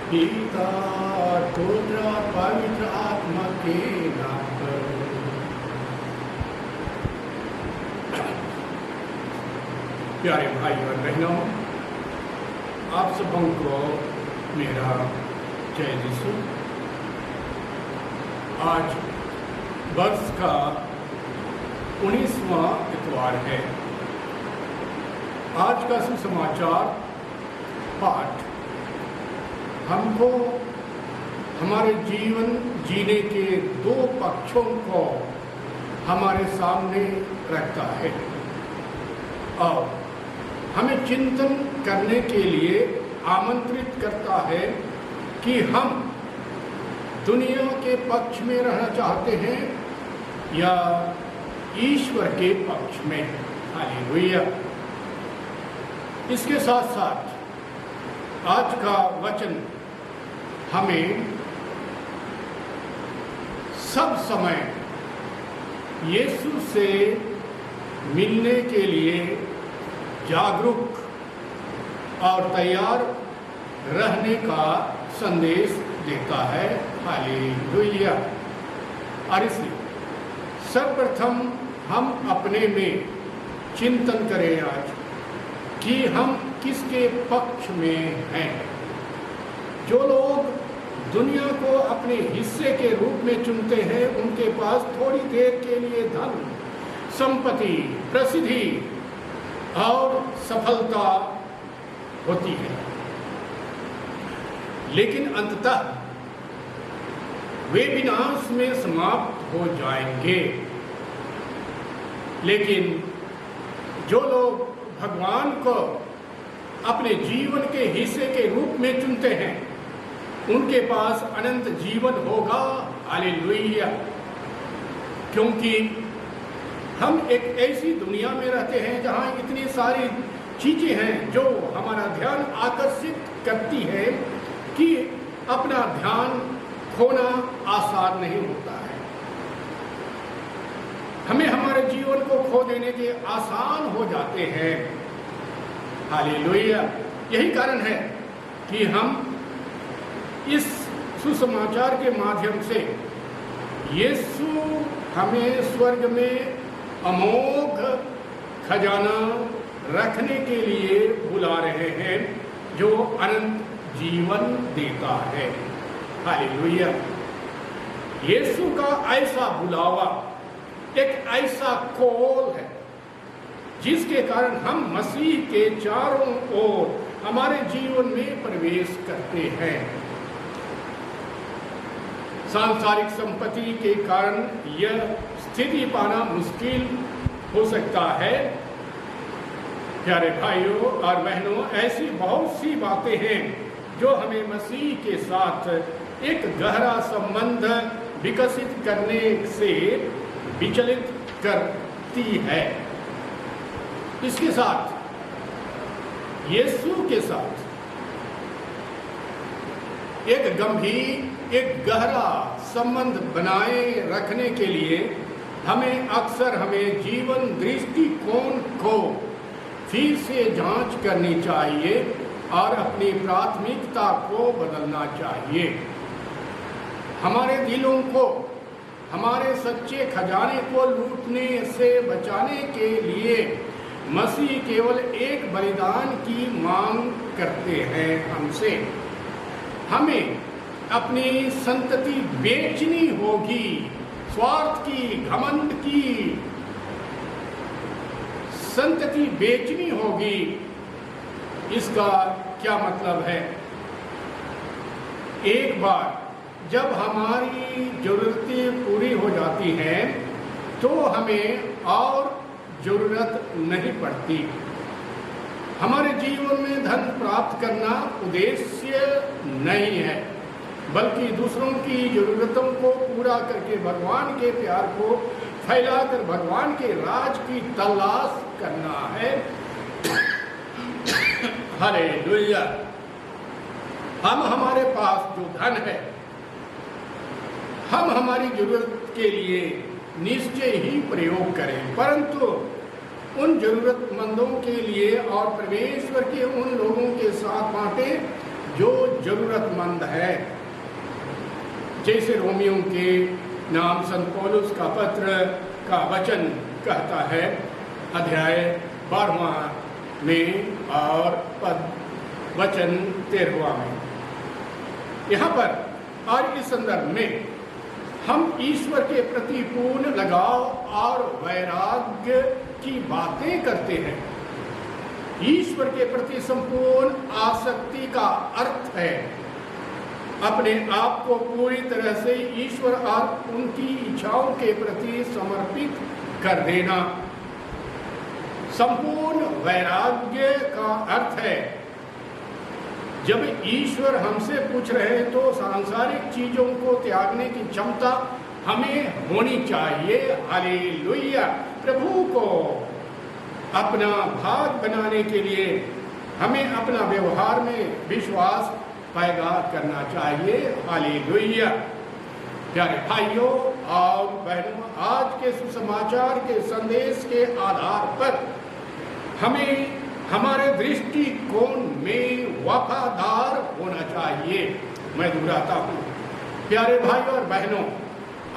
पिता पुत्र और पवित्र आत्मा के नाम पर। प्यारे भाई और बहनों, आप सबों को मेरा जय यीशु। आज वर्ष का 19वां इतवार है। आज का सुसमाचार पाठ हमको हमारे जीवन जीने के दो पक्षों को हमारे सामने रखता है और हमें चिंतन करने के लिए आमंत्रित करता है कि हम दुनिया के पक्ष में रहना चाहते हैं या ईश्वर के पक्ष में। हालेलुया। इसके साथ साथ आज का वचन हमें सब समय यीशु से मिलने के लिए जागरूक और तैयार रहने का संदेश देता है। हालेलुया। और इसलिए सर्वप्रथम हम अपने में चिंतन करें आज कि हम किसके पक्ष में हैं। जो लोग दुनिया को अपने हिस्से के रूप में चुनते हैं, उनके पास थोड़ी देर के लिए धन, संपत्ति, प्रसिद्धि और सफलता होती है, लेकिन अंततः वे विनाश में समाप्त हो जाएंगे। लेकिन जो लोग भगवान को अपने जीवन के हिस्से के रूप में चुनते हैं, उनके पास अनंत जीवन होगा। हालेलुया। क्योंकि हम एक ऐसी दुनिया में रहते हैं जहां इतनी सारी चीजें हैं जो हमारा ध्यान आकर्षित करती है कि अपना ध्यान खोना आसान नहीं होता है। हमें हमारे जीवन को खो देने के आसान हो जाते हैं। हालेलुया। यही कारण है कि हम इस सुसमाचार के माध्यम से यीशु हमें स्वर्ग में अमोघ खजाना रखने के लिए बुला रहे हैं, जो अनंत जीवन देता है। हालेलुया। यीशु का ऐसा बुलावा एक ऐसा कॉल है जिसके कारण हम मसीह के चारों ओर हमारे जीवन में प्रवेश करते हैं। सांसारिक संपत्ति के कारण यह स्थिति पाना मुश्किल हो सकता है। प्यारे भाइयों और बहनों, ऐसी बहुत सी बातें हैं जो हमें मसीह के साथ एक गहरा संबंध विकसित करने से विचलित करती है। इसके साथ यीशु के साथ एक गंभीर, एक गहरा संबंध बनाए रखने के लिए हमें अक्सर जीवन दृष्टिकोण को फिर से जांच करनी चाहिए और अपनी प्राथमिकता को बदलना चाहिए। हमारे दिलों को हमारे सच्चे खजाने को लूटने से बचाने के लिए मसीह केवल एक बलिदान की मांग करते हैं हमसे। हमें अपनी संतति बेचनी होगी, स्वार्थ की, घमंड की संतति बेचनी होगी। इसका क्या मतलब है? एक बार जब हमारी जरूरतें पूरी हो जाती हैं तो हमें और जरूरत नहीं पड़ती। हमारे जीवन में धन प्राप्त करना उद्देश्य नहीं है, बल्कि दूसरों की जरूरतों को पूरा करके भगवान के प्यार को फैलाकर भगवान के राज की तलाश करना है। हालेलुया। हम हमारे पास जो धन है, हम हमारी जरूरत के लिए निश्चय ही प्रयोग करें, परंतु उन जरूरतमंदों के लिए और परमेश्वर के उन लोगों के साथ बांटें जो जरूरतमंद है। जैसे रोमियों के नाम संत पौलुस का पत्र का वचन कहता है, अध्याय 12 में और पद वचन 13 में। यहाँ पर आज इस संदर्भ में हम ईश्वर के प्रति पूर्ण लगाव और वैराग्य की बातें करते हैं। ईश्वर के प्रति संपूर्ण आसक्ति का अर्थ है अपने आप को पूरी तरह से ईश्वर और उनकी इच्छाओं के प्रति समर्पित कर देना। संपूर्ण वैराग्य का अर्थ है जब ईश्वर हमसे पूछ रहे हैं तो सांसारिक चीजों को त्यागने की क्षमता हमें होनी चाहिए। हालेलुया। प्रभु को अपना भाग बनाने के लिए हमें अपना व्यवहार में विश्वास पैदा करना चाहिए। हालेलुया। प्यारे भाइयों और बहनों, आज के सुसमाचार के संदेश के आधार पर हमें हमारे दृष्टिकोण में वफादार होना चाहिए। मैं दोहराता हूँ, प्यारे भाइयों और बहनों,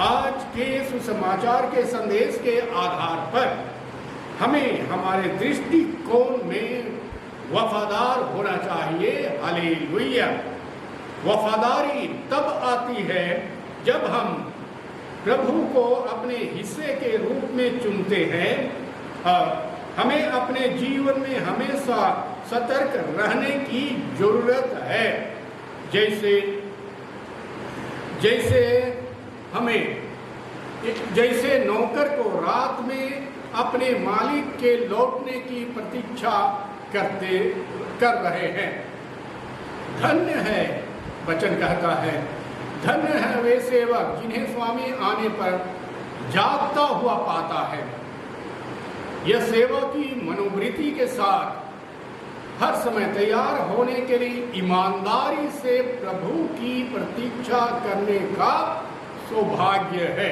आज के सुसमाचार के संदेश के आधार पर हमें हमारे दृष्टिकोण में वफादार होना चाहिए। हालेलुया। वफादारी तब आती है जब हम प्रभु को अपने हिस्से के रूप में चुनते हैं। हमें अपने जीवन में हमेशा सतर्क रहने की जरूरत है। जैसे नौकर को रात में अपने मालिक के लौटने की प्रतीक्षा कर रहे हैं। धन्य है, वचन कहता है, धन्य है वे सेवक जिन्हें स्वामी आने पर जागता हुआ पाता है। यह सेवा की मनोवृत्ति के साथ हर समय तैयार होने के लिए ईमानदारी से प्रभु की प्रतीक्षा करने का सौभाग्य है।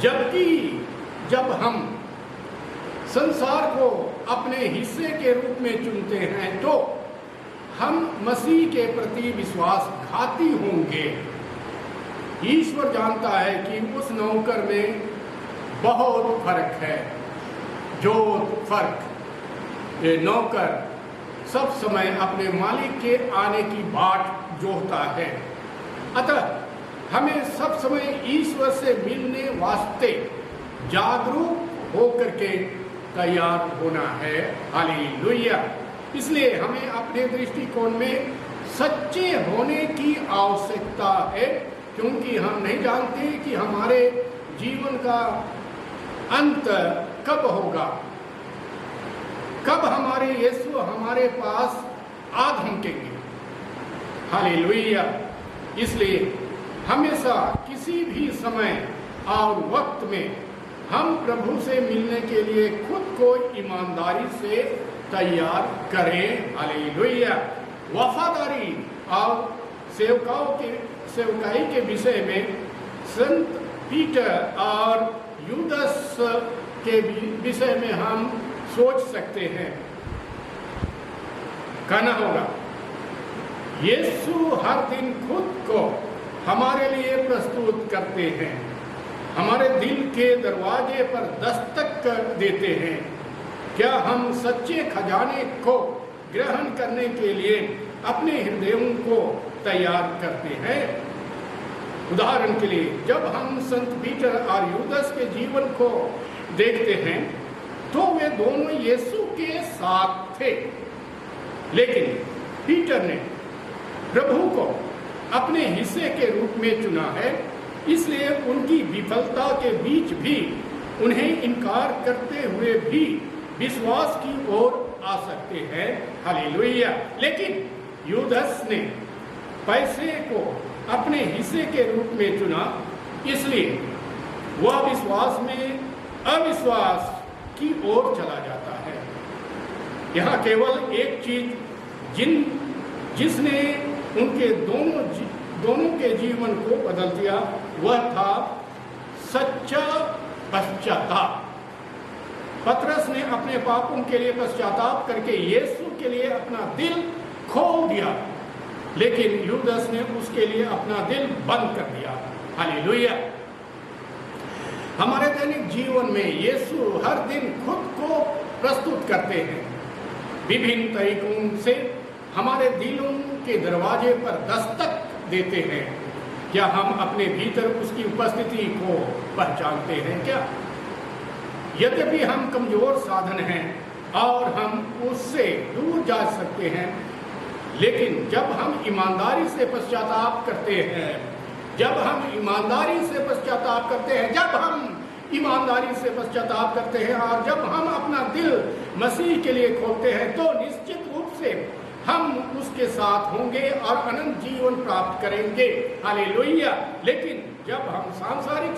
जबकि जब हम संसार को अपने हिस्से के रूप में चुनते हैं तो हम मसीह के प्रति विश्वासघाती होंगे। ईश्वर जानता है कि उस नौकर में बहुत फर्क है। जो फर्क, ये नौकर सब समय अपने मालिक के आने की बाट जोहता है। अतः हमें सब समय ईश्वर से मिलने वास्ते जागरूक होकर के तैयार होना है। हालेलुया। इसलिए हमें अपने दृष्टिकोण में सच्चे होने की आवश्यकता है, क्योंकि हम नहीं जानते कि हमारे जीवन का अंत कब होगा, कब हमारे यीशु हमारे पास आ धमकेंगे। हालेलुया। इसलिए हमेशा किसी भी समय और वक्त में हम प्रभु से मिलने के लिए खुद को ईमानदारी से तैयार करें। हालेलुया। वफादारी और सेवकाई के विषय में संत पीटर और यूदस के विषय में हम सोच सकते हैं। कहना होगा, यीशु हर दिन खुद को हमारे लिए प्रस्तुत करते हैं, हमारे दिल के दरवाजे पर दस्तक कर देते हैं। क्या हम सच्चे खजाने को ग्रहण करने के लिए अपने हृदयों को तैयार करते हैं? उदाहरण के लिए जब हम संत पीटर और यूदस के जीवन को देखते हैं तो वे दोनों यीशु के साथ थे, लेकिन पीटर ने प्रभु को अपने हिस्से के रूप में चुना है। इसलिए उनकी विफलता के बीच भी उन्हें इनकार करते हुए भी विश्वास की ओर आ सकते हैं। हालेलुया। लेकिन यूदस ने पैसे को अपने हिस्से के रूप में चुना, इसलिए वह विश्वास में अविश्वास की ओर चला जाता है। यहाँ केवल एक चीज जिसने उनके दोनों के जीवन को बदल दिया, वह था सच्चा पश्चाताप। पतरस ने अपने पापों के लिए पश्चाताप करके यीशु के लिए अपना दिल खोल दिया, लेकिन यूदास ने उसके लिए अपना दिल बंद कर दिया। हालेलुया। हमारे दैनिक जीवन में यीशु हर दिन खुद को प्रस्तुत करते हैं, विभिन्न तरीकों से हमारे दिलों के दरवाजे पर दस्तक देते हैं। क्या हम अपने भीतर उसकी उपस्थिति को पहचानते हैं क्या? यद्यपि हम कमजोर साधन हैं और हम उससे दूर जा सकते हैं, लेकिन जब हम ईमानदारी से पश्चाताप करते हैं, जब हम ईमानदारी से पश्चाताप करते हैं, जब हम ईमानदारी से पश्चाताप करते हैं और जब हम अपना दिल मसीह के लिए खोलते हैं, तो निश्चित रूप से हम उसके साथ होंगे और अनंत जीवन प्राप्त करेंगे। हालेलुया। लेकिन जब हम सांसारिक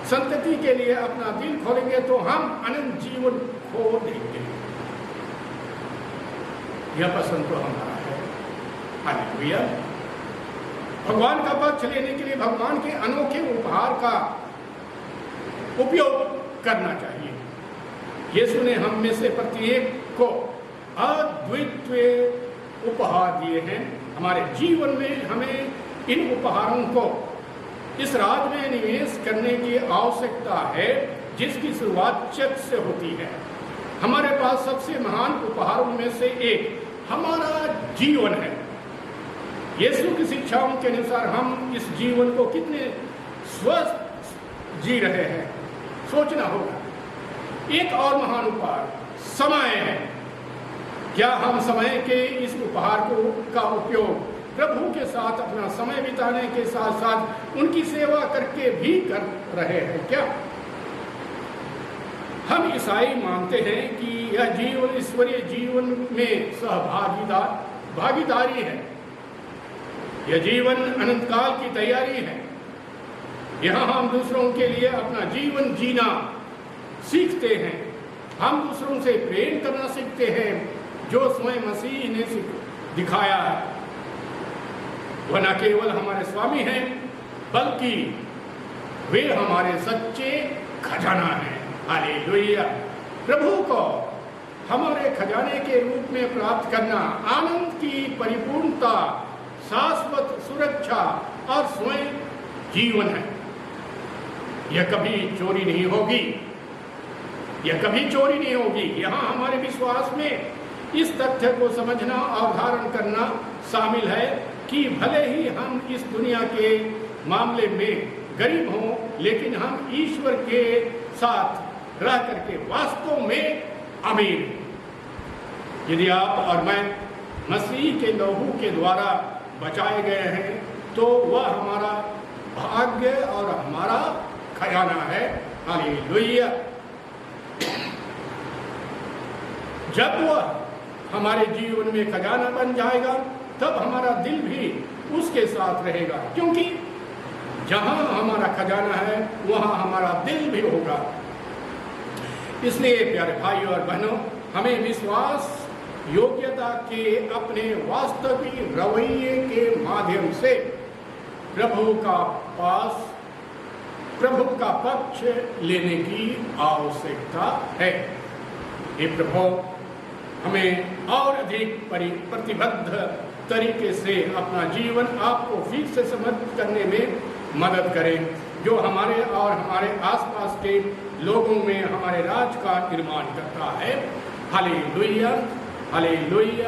संतति के लिए अपना दिल खोलेंगे तो हम अनंत जीवन खो देंगे। यह पसंद तो हमारा है। हालेलुया। भगवान का पक्ष लेने के लिए भगवान के अनोखे उपहार का उपयोग करना चाहिए। यीशु ने हम में से प्रत्येक को अद्वितीय उपहार दिए हैं। हमारे जीवन में हमें इन उपहारों को इस राज में निवेश करने की आवश्यकता है, जिसकी शुरुआत चर्च से होती है। हमारे पास सबसे महान उपहारों में से एक हमारा जीवन है। यीशु की शिक्षाओं के अनुसार हम इस जीवन को कितने स्वस्थ जी रहे हैं, सोचना होगा। एक और महान उपहार समय है। क्या हम समय के इस उपहार का उपयोग प्रभु के साथ अपना समय बिताने के साथ साथ उनकी सेवा करके भी कर रहे हैं क्या? हम ईसाई मानते हैं कि यह जीवन ईश्वरीय जीवन में भागीदारी है। यह जीवन अनंत काल की तैयारी है। यहाँ हम दूसरों के लिए अपना जीवन जीना सीखते हैं। हम दूसरों से प्रेम करना सीखते हैं, जो स्वयं मसीह ने दिखाया है। वह न केवल हमारे स्वामी हैं, बल्कि वे हमारे सच्चे खजाना हैं। हालेलुया। प्रभु को हमारे खजाने के रूप में प्राप्त करना आनंद की परिपूर्णता, शाश्वत सुरक्षा और स्वयं जीवन है। यह कभी चोरी नहीं होगी, यह कभी चोरी नहीं होगी। यहाँ हमारे विश्वास में इस तथ्य को समझना और धारण करना शामिल है कि भले ही हम इस दुनिया के मामले में गरीब हों, लेकिन हम ईश्वर के साथ रह करके वास्तव में अमीर हैं। यदि आप और मैं मसीह के लहू के द्वारा बचाए गए हैं, तो वह हमारा भाग्य और हमारा खजाना है। हालेलुया। जब वह हमारे जीवन में खजाना बन जाएगा, तब हमारा दिल भी उसके साथ रहेगा, क्योंकि जहां हमारा खजाना है वहां हमारा दिल भी होगा। इसलिए प्यारे भाई और बहनों, हमें विश्वास योग्यता के अपने वास्तविक रवैये के माध्यम से प्रभु का पक्ष लेने की आवश्यकता है। हे प्रभु, हमें और अधिक प्रतिबद्ध तरीके से अपना जीवन आपको फिर से समर्पित करने में मदद करें, जो हमारे और हमारे आसपास के लोगों में हमारे राज का निर्माण करता है। Hallelujah, hallelujah.